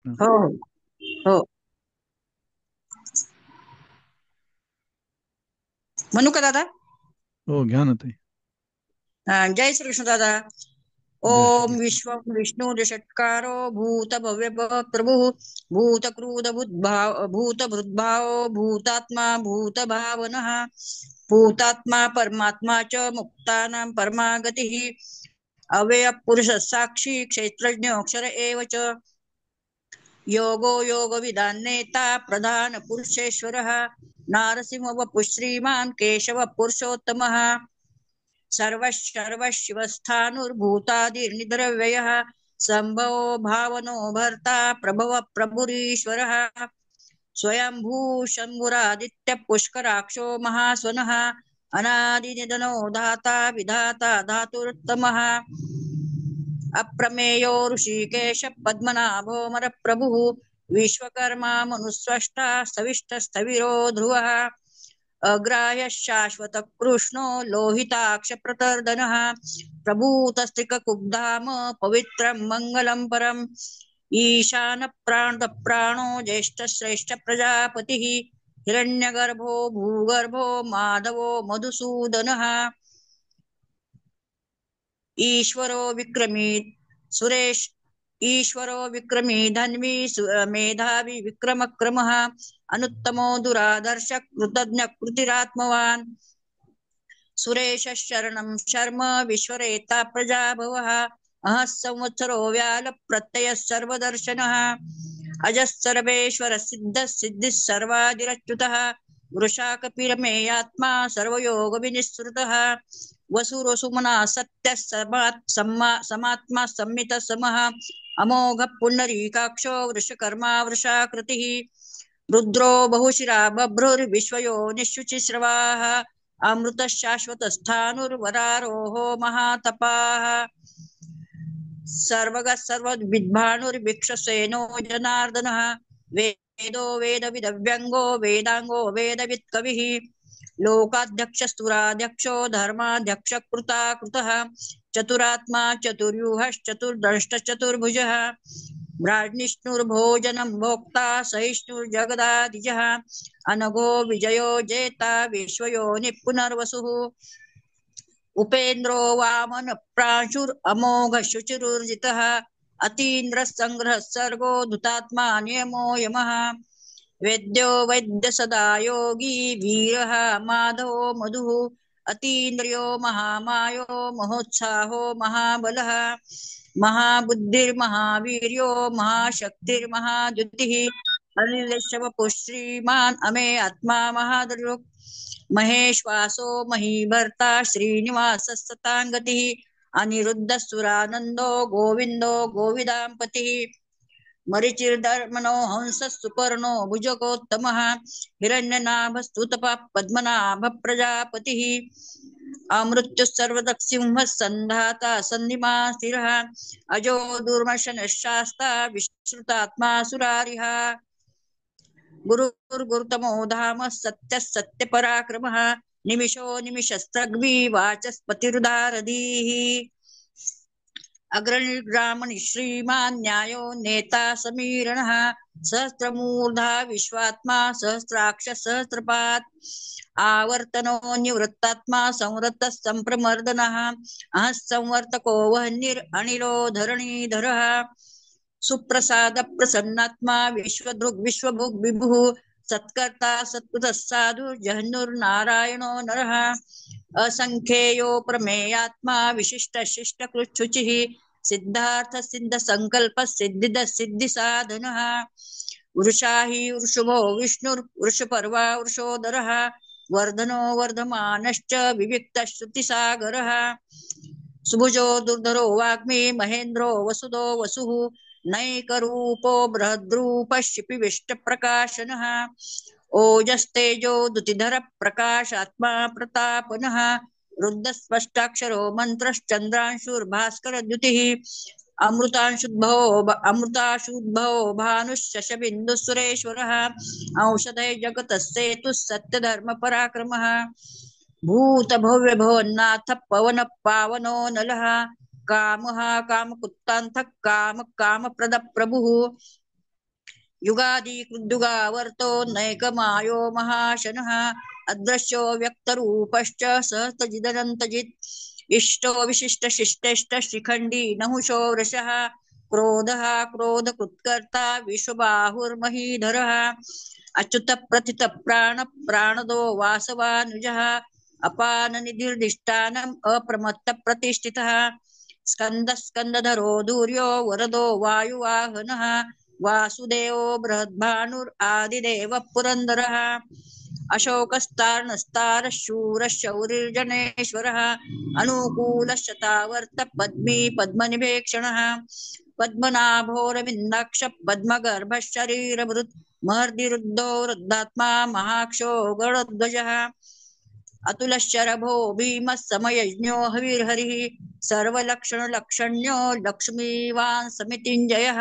हो हो हो. म्हणू का दादा? हो, घ्या ना ताई. जय श्रीकृष्ण दादा. जय ओम श्रीकृष्ण. विश्व विष्णू षट्कारो भूत भव्य प्रभु भूत क्रूध बुद्भाव भूत भृद्भाव भूतात्मा भूत भावनः भूतात्मा परमात्मा च मुक्तानां परमागतिः अव्यय पुरुष साक्षी क्षेत्रज्ञ अक्षर एव च योगो योगविदां नेता प्रधान पुरुषेश्वरः नारसिंह वपुः श्रीमान् केशव पुरुषोत्तमः सर्वशिवस्थानुर्भूतादिर्निद्रव्ययः संभवो भावनो भर्ता प्रभव प्रभुरीश्वरः स्वयंभू शम्भुरादित्य पुष्कराक्षो महास्वनः अनादिनिधनो धाता विधाता धातुरुत्तमः अप्रमेयो ऋषिकेश पद्मनाभोमर प्रभुः विश्वकर्मा मनुस्वष्टा स्थविष्ठस्थविरो ध्रुवः अग्राह्य शाश्वत कृष्णो लोहिताक्ष प्रतर्दनः प्रभूतस्त्रिककुब्धाम पवित्रं मङ्गलं परम् ईशान प्राणो ज्येष्ठ श्रेष्ठ प्रजापतिः हिरण्यगर्भो भूगर्भो माधवो मधुसूदनः ईश्वरो विक्रमी सुरेश ईश्वरो विक्रमी धन्वी मेधावी विक्रमक्रमः अनुत्तमो दुरादर्श कृतज्ञ कृतिरात्मवान् सुरेश शरणं शर्म विश्वरेता प्रजाभवः अहः संवत्सरो व्याल प्रत्ययः सर्वदर्शनः अजः सर्वेश्वर सिद्धः सिद्धिः सर्वादिरच्युतः वृषाकपिरमेयात्मा सर्वयोग विनिःसृतः वसुरसुमना सत्यः समात्मा संमित समः अमोघ पुंडरीकाक्षो वृषकर्मा वृषाकृतिः रुद्रो बहुशिरा बभ्रुर्विश्वयो निःशुचिस्रवाः अमृत शाश्वत स्थाणुर्वरारोहो महातपाः सर्वगः सर्वविद्भानुर्भिक्षसेनो जनार्दनः वेदो वेदविदव्यङ्गो वेदाङ्गो वेदवित्कविः लोकाध्यक्षस्तुराध्यक्षो धर्माध्यक्ष कृता कृतः चतुरात्मा चतुर्युहश्चतुर्दष्टचतुर्भुजः भ्राजनिष्णुर्भोजनं भोक्ता सहिष्णुर्जगदाधिजः अनघो विजयो जेता विश्वयोनिः पुनर्वसुः उपेन्द्रो वामन प्रांशुरमोघ शुचिरुर्जितः अतीन्द्र संग्रह सर्गो धुतात्मा नियमो यमः वेद्यो वैद्य सदा योगी वीरः माधवो मधुः अतीन्द्रियो महामायो महोत्साहो महाबलः महाबुद्धिर्महावीर्यो महाशक्तिर्महाद्युतिः अनिलेशवपुः श्रीमान् अमे आत्मा महादृक् महेश्वासो महीभर्ता श्रीनिवास सतांगतिः अनिरुद्ध सुरानंदो गोविंदो गोविदांपतिः मरिचिर्धर्मणो हंस सुपर्णो भुजगोत्तमः हिरण्यनाभस्तुतपः पद्मनाभ प्रजापतिः अमृत्युः सर्वदक्षिंह संधाता सन्निमा स्थिरः अजो दुर्मशन शास्ता विश्रुतात्मा सुरारिः गुरुर्गुरुतमो धाम सत्य सत्य पराक्रमः निमिषो निमिषस्त्रग्वी वाचस्पतिरुदारधीः अग्रनिर्ग्रामणि श्रीमान् न्यायो नेता समीरणः सहस्रमूर्धा विश्वात्मा सहस्राक्ष सहस्रपात् आवर्तनो निवृत्तात्मा संवृत्तः सम्प्रमर्दनः अहः संवर्तको वह्निरनिलो धरणीधरः सुप्रसाद प्रसन्नात्मा विश्वदृग् विश्वभुग् विभुः सत्कर्ता सत्कृतः साधु जह्नुर्नारायणो नरः असंख्येयो प्रमेयात्मा विशिष्ट शिष्ट कृच्छुचिः सिद्धार्थ सिद्ध संकल्प सिद्धिद सिद्धि साधनः वृषा हि वृषभो विष्णुर्वृषपर्वा वृषोदरः वर्धनो वर्धमानश्च विविक्त श्रुतिसागरः सुभुजो दुर्धरो वाग्मी महेन्द्रो वसुदो वसुः नैकरूपो बृहद्रूपः शिपिविष्टप्रकाशनः ओजस्तेजो दुतिधर प्रकाशात्मा प्रतापनः रुद्रस्पष्टाक्षरो मन्त्रश्चन्द्रांशुर्भास्करद्युतिः अमृताशुद्भवो भानुः सुरेश्वरः औषधे जगतः सेतुः सत्यधर्मपराक्रमः भूत भव्य भवन्नाथ पवन पावनो नलः कामः कामकुत्तान्त काम कामप्रद प्रभुः युगादि कृद्युगावर्तो नैकमायो महाशनः अदृश्यो व्यक्तरूपश्च सहस्रजिदनन्तजित् इष्टो विशिष्टशिष्टेष्ट शिखण्डी नहुषो वृषः क्रोधः क्रोधकृत्कर्ता विश्वबाहुर्महीधरः अच्युत प्रथित प्राण प्राणदो वासवानुजः अपाननिधिर्दिष्टानम् अप्रमत्त प्रतिष्ठितः स्कन्दधरो धूर्यो वरदो वायुवाहनः वासुदेवो बृहद्भानुरादिदेवः पुरन्दरः अशोकस्तार्णस्तारः शूरः शौरिर्जनेश्वरः अनुकूलश्चतावर्त पद्मी पद्मनिभेक्षणः पद्मनाभोरविन्दाक्ष पद्मगर्भः शरीरभृत् महर्दिरुद्धो वृद्धात्मा महाक्षो गणध्वजः अतुलशरभो भीमः समयज्ञो हविर्हरिः सर्वलक्षणलक्षण्यो लक्ष्मीवान् समितिञ्जयः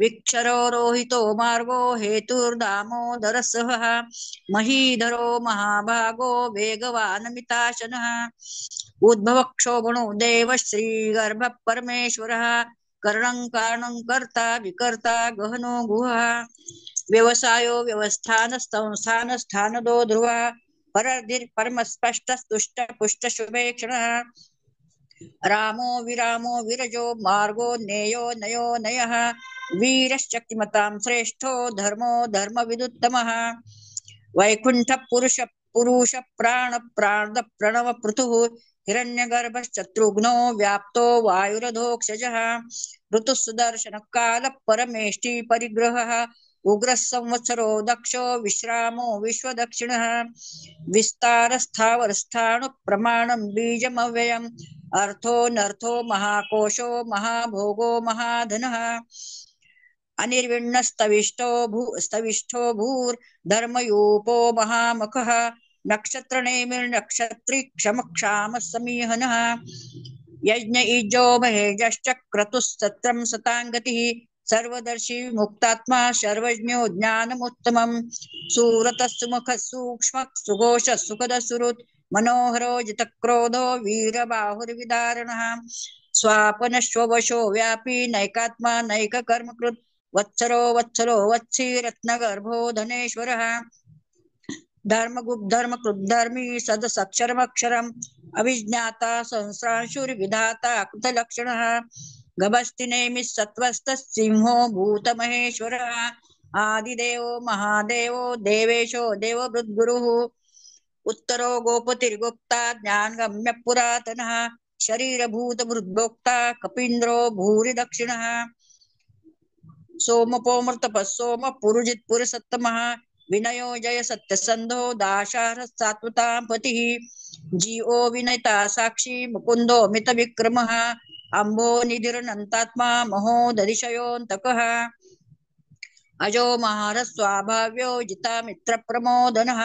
विक्षरो रोहितो मार्गो हेतुर्दामोदरसहः महीधरो महाभागो वेगवानमिताशनः उद्भवक्षोभणो देव श्रीगर्भः परमेश्वरः कर्णं कारणं कर्ता विकर्ता गहनो गुहः व्यवसायो व्यवस्थान संस्थान स्थानदो ध्रुवः परमस्पष्टस्तुष्ट पुष्ट शुभेक्षणः रामो विरामो विरजो मार्गो नेयो नयो नयः वीरश्चक्तिमतां श्रेष्ठो धर्मो धर्मविदुत्तमः वैकुण्ठ पुरुष प्राण प्राण प्रणव पृथुः हिरण्यगर्भश्चतुघ्नो व्याप्तो वायुरधोक्षजः ऋतुः सुदर्शन काल परमेष्टि परिग्रहः उग्रः संवत्सरो दक्षो विश्रामो विश्वदक्षिणः विस्तारस्थावरस्थाणु प्रमाणं बीजमव्ययम् अर्थो महाकोशो महाभोगो महाधनः स्तविष्ठो भूर्धर्मयूपो महामखः नक्षत्रनेमिर्नक्षत्री क्षमक्षाम समीहनः यज्ञ इजो महेजश्च क्रतुस्तत्रं सताङ्गतिः सर्वदर्शी मुक्तात्मा सर्वज्ञो ज्ञानमुत्तमम् सुरतः सुमुखः सूक्ष्मः सुघोषः सुखदः सुहृत् मनोहरो जितक्रोधो वीरबाहुर्विदारणः स्वापनश्ववशो व्यापी नैकात्मा नैककर्मकृत् वत्सरो वत्सी रत्नगर्भो धनेश्वरः धर्मकृद्धर्मी सदसक्षरमक्षरम् अविज्ञाता संस्रांशुर्विधाता कृतलक्षणः गभस्तिनेमिः सत्त्वस्थः सिंहो भूतमहेश्वरः आदिदेवो महादेवो देवेशो देवभृद्गुरुः उत्तरो गोपतिर्गुप्ता ज्ञानगम्य पुरातनः शरीरभूतभृद्भोक्ता कपीन्द्रो भूरि दक्षिणः सोमपोमृतपः सोम पुरुजित्पुरसत्तमः विनयो जय सत्यसन्धो दाशारः सात्वतां पतिः जीवो विनयता साक्षी मुकुन्दो मितविक्रमः अम्भो निधिरनन्तात्मा महोदधिशयोऽन्तकः अजो महारः स्वाभाव्यो जितामित्रप्रमोदनः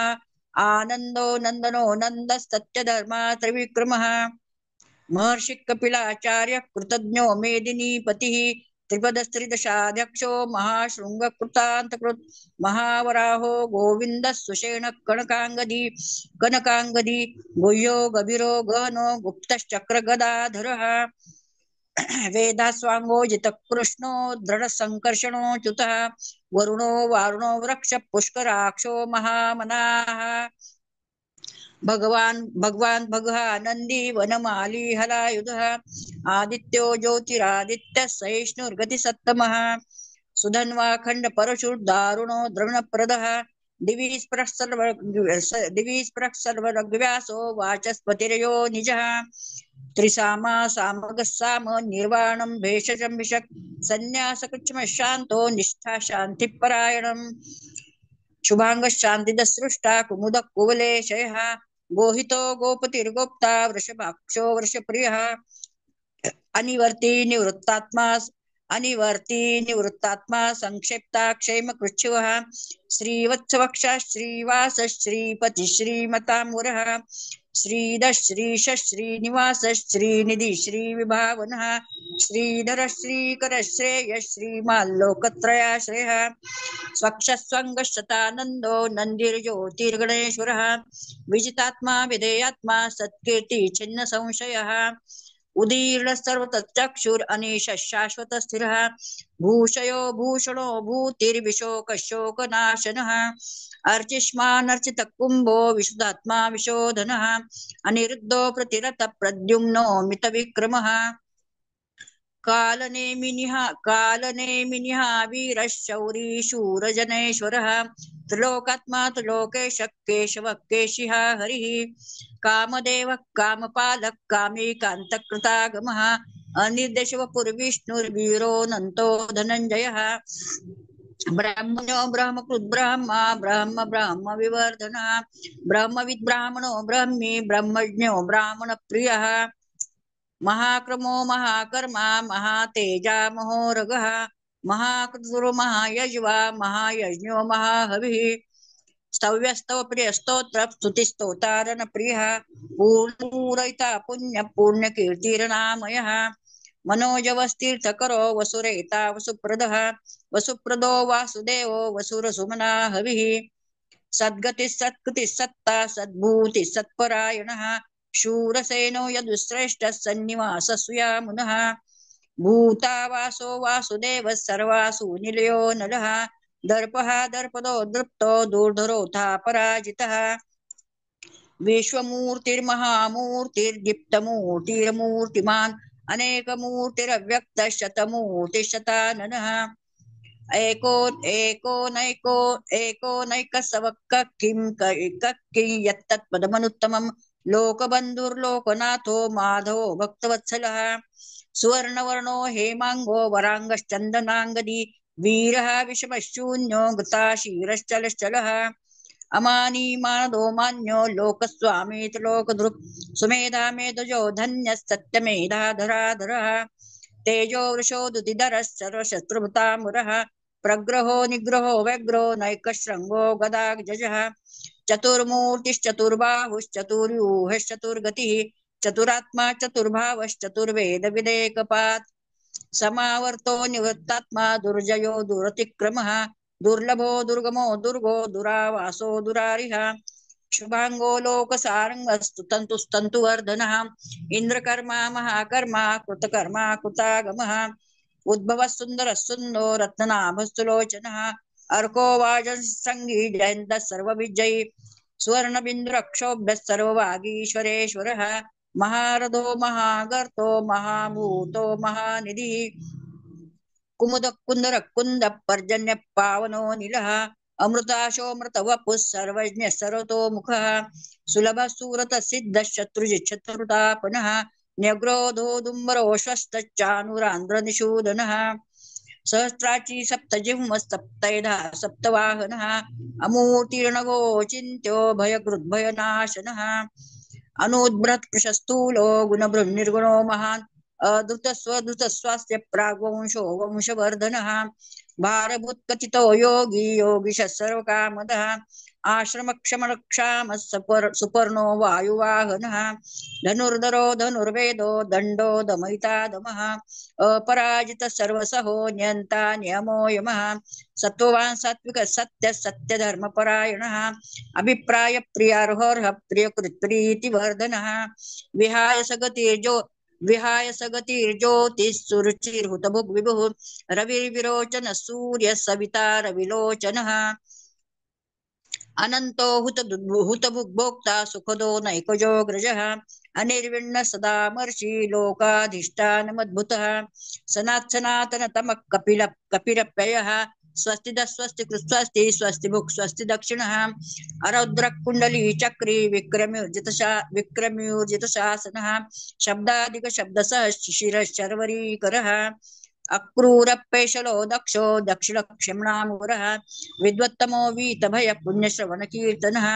आनन्दो नन्दनो नन्दस्तत्यधर्मा त्रिविक्रमः महर्षि कपिलाचार्य कृतज्ञो मेदिनीपतिः त्रिपदस्त्रिदशाध्यक्षो महाशृङ्गकृतान्तकृत् महावराहो गोविन्दः सुषेण कनकाङ्गदी गुह्यो गभीरो गहनो गुप्तश्चक्रगदाधरः वेदास्वाङ्गो जितकृष्णो दृढसङ्कर्षणो च्युतः वरुणो वारुणो वृक्ष पुष्कराक्षो महामनाः भगवान् भगः नन्दी वनमाली हलायुधः आदित्यो ज्योतिरादित्य सहिष्णुर्गतिसत्तमः सुधन्वा खण्ड परशुर्दारुणो द्रवणप्रदः दिवि स्पृक् सर्वव्यासो वाचस्पतिर्यो निजः त्रिसामा सामगः साम निर्वाणं भेषजं विशक् सन्न्यासकृच्छ्रमः शान्तो निष्ठा शान्तिपरायणम् शुभांगशान्तिदः सृष्टा कुमुदः कुवलेशयः गोहितो गोपतिर्गोप्ता वृषभाक्षो वृषप्रियः अनिवर्ती निवृत्तात्मा संक्षेप्ता क्षेमकृच्छुवः श्रीवत्सवक्षः श्रीवासः श्रीपतिः श्रीमताम्बुरः श्रीधः श्रीशः श्रीनिवासः श्रीनिधि श्रीविभावनः श्रीधरः श्रीकरः श्रेयः श्रीमाल्लोकत्रयाश्रयः स्वक्षस्वङ्गशतानन्दो नन्दिर्ज्योतिर्गणेश्वरः विजितात्मा विधेयात्मा सत्कीर्ति छिन्न संशयः उदीर्ण सर्वतश्चक्षुर अनिश शाश्वत स्थिरः भूषयो भूषणो भूतिर्विशोकशोकनाशनः अर्चिष्मानर्चित कुम्भो विशुद्धात्मा विशोधनः अनिरुद्धो प्रतिरत प्रद्युम्नो मित विक्रमः कालनेमिनिः वीरशौरी शूरजनेश्वरः त्रिलोकात्मा त्रिलोकेश केशवः केशिः हरिः कामदेवः कामपालः कामीकान्तकृतागमः अनिर्देशवपुर्विष्णुर्वीरोऽनन्तो धनञ्जयः ब्राह्मणो ब्रह्मकृत् ब्रह्मा ब्रह्म ब्रह्म विवर्धनः ब्रह्मविद् ब्राह्मणो ब्रह्मी ब्रह्मज्ञो ब्राह्मणप्रियः महाक्रमो महाकर्मा महातेजा महोरगः महाकृतुर् महायज्वा महायज्ञो महाहविः स्तव्यस्तव प्रियस्तोत्र स्तुतिस्तोतारण प्रियः पूर्णपूरयिता पुण्य पुण्यकीर्तिर्नामयः मनोजवस्तीर्थकरो वसुरेता वसुप्रदः वसुप्रदो वासुदेवो वसुरसुमना हविः सद्गतिः सत्कृतिः सत्ता सद्भूतिः सत्परायणः शूरसेनो यदुश्रेष्ठः सन्निवाससुयामुनः भूतावासो वासुदेवः सर्वासु निलयो नलः दर्पः दर्पदो दृप्तो दूर्धरोऽथा पराजितः विश्वमूर्तिर्महामूर्तिर्दीप्तमूर्तिर्मूर्तिमान् अनेकमूर्तिरव्यक्तः शतमूर्तिशताननः एको नैकसवक्क किं यत्तत्पदमनुत्तमं लोकबन्धुर्लोकनाथो माधवो भक्तवत्सलः सुवर्णवर्णो हेमाङ्गो वराङ्गश्चन्दनाङ्गदी वीरः विषमशून्यो गताशीरश्चलश्चलः अमानी मानदो मान्यो लोकस्वामी त्रिलोकधृक् सुमेधा मेधजो धन्यः सत्यमेधाधराधरः तेजो वृषोदुतिधरः सर्वशत्रुभृतामुरः प्रग्रहो निग्रहो व्यग्रो नैकशृङ्गो गदाग्जजः चतुर्मूर्तिश्चतुर्बाहुश्चतुर्व्यूहश्चतुर्गतिः चतुरात्मा चतुर्भावश्चतुर्वेदविदेकपात् समावर्तो निवृत्तात्मा दुर्जयो दुरतिक्रमः दुर्लभो दुर्गमो दुर्गो दुरावासो दुरारिः शुभांगो लोकसारंगस्तुतन्तुस्तन्तुवर्धनः इंद्रकर्मा महाकर्मा कृतकर्मा कृतागमः उद्भवः सुन्दरः सुन्दो रत्ननाभस्तुलोचनः अर्को वाजसंगी जयन्तः सर्वविजयी स्वर्णबिन्दुरक्षोभ्यः सर्ववागीश्वरेश्वरः महारथो महागर्तो महाभूतो महानिधिः कुमुद कुंदर कुंद पर्जन्य पावनो नीलः अमृताशोमृत वपुः सर्वज्ञ सर्वतो मुखः सुलभ सूरत सिद्ध शत्रुजिच्छत्रुतापनः न्यग्रोधो दुम्बरो श्वस्तच्चानुरान्ध्र निषूदनः सहस्राची सप्तजिह्म सप्तैधा सप्तवाहनः अमूर्तिर्नगो चिन्त्यो भयकृद्भयनाशनः अनुद्भृत कृशस्थूलो गुणभृन्निर्गुणो महान् अधृतस्वधृतस्वास्य प्राग्वंशो वंशवर्धनः भारभूत्कथितो योगी योगिशः सर्वकामदः आश्रमक्षमक्षामः सुपर्णो वायुवाहनः धनुर्धरो धनुर्वेदो दण्डो दमयिता दमः अपराजित सर्वसहो नियन्ता नियमो यमः सत्त्ववान् सात्विक सत्य सत्यधर्मपरायणः अभिप्राय प्रियार्हर्ह प्रियकृत्प्रीतिवर्धनः विहाय सगतिर्ज्योतिः सुरुचिर्हुतभुग् विभुः रविर्विरोचन सूर्य सविता रविलोचनः अनन्तो हुतभुग्भोक्ता सुखदो नैकजोऽग्रजः अनिर्विण्ण सदामर्षि लोकाधिष्ठानमद्भुतः सनातनतमः कपिलप्ययः स्वस्ति स्वस्ति स्वस्ति स्वस्ति भुक् स्वस्ति दक्षिणः अरौद्र कुंडली चक्री विक्रम्यूर्जित शासनः शब्दादिक शब्दसः शिशिरश्चर्वरीकरः अक्रूरपेशलो दक्षो दक्षिणक्षम्णामुरः विद्वत्तमो वीतभय पुण्यश्रवणकीर्तनः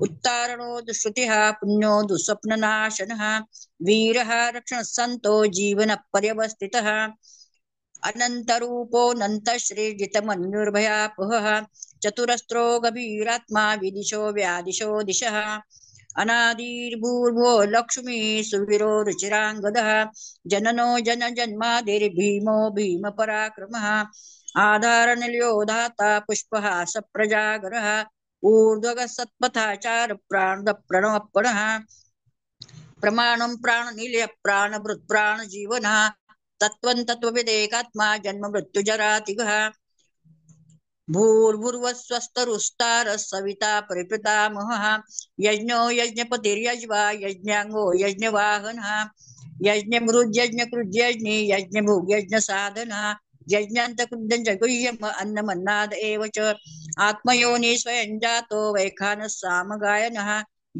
उत्तारणो दुश्रुतिः पुण्यो दुःस्वप्ननाशनः वीरः रक्षणसन्तो जीवनपर्यवस्थितः अनन्तरूपोऽनन्तश्रीजितमन्युर्भयापहः चतुरस्रो गभीरात्मा विदिशो व्यादिशो दिशः अनादिर्भूर्भुवो लक्ष्मी सुवीरो रुचिराङ्गदः जननो जनजन्मादिर्भीमो भीमपराक्रमः आधारनिलयो धाता पुष्पः सप्रजागरः ऊर्ध्वगः सत्पथाचार प्राणदप्रणवप्रणः प्रमाणं प्राणनिलय प्राणभृत् प्राणजीवनः तत्त्वं तत्त्वविदेकात्मा जन्म मृत्युजरातिगः भूर्भुवस्वस्तरुस्तारः सविता परिपितामहः यज्ञो यज्ञपतिर्यज्वा यज्ञाङ्गो यज्ञवाहनः यज्ञमृज्यज्ञकृज्यज्ञि यज्ञभुग्यज्ञसाधनः यज्ञान्तकृद्यञ्च अन्नमन्नाद एव च आत्मयोनि स्वयं जातो वैखानः सामगायनः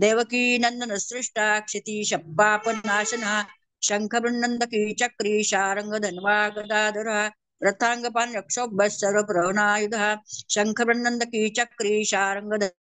देवकी नन्दन सृष्टा क्षितिशपापनाशनः शङ्खवृन्नन्दकी चक्री शारङ्गधन्वा गदाधरः रथांगपान रक्षोभः सर्वप्रहणायुधः शङ्खवृन्नन्दकी चक्री शारङ्गधन्वा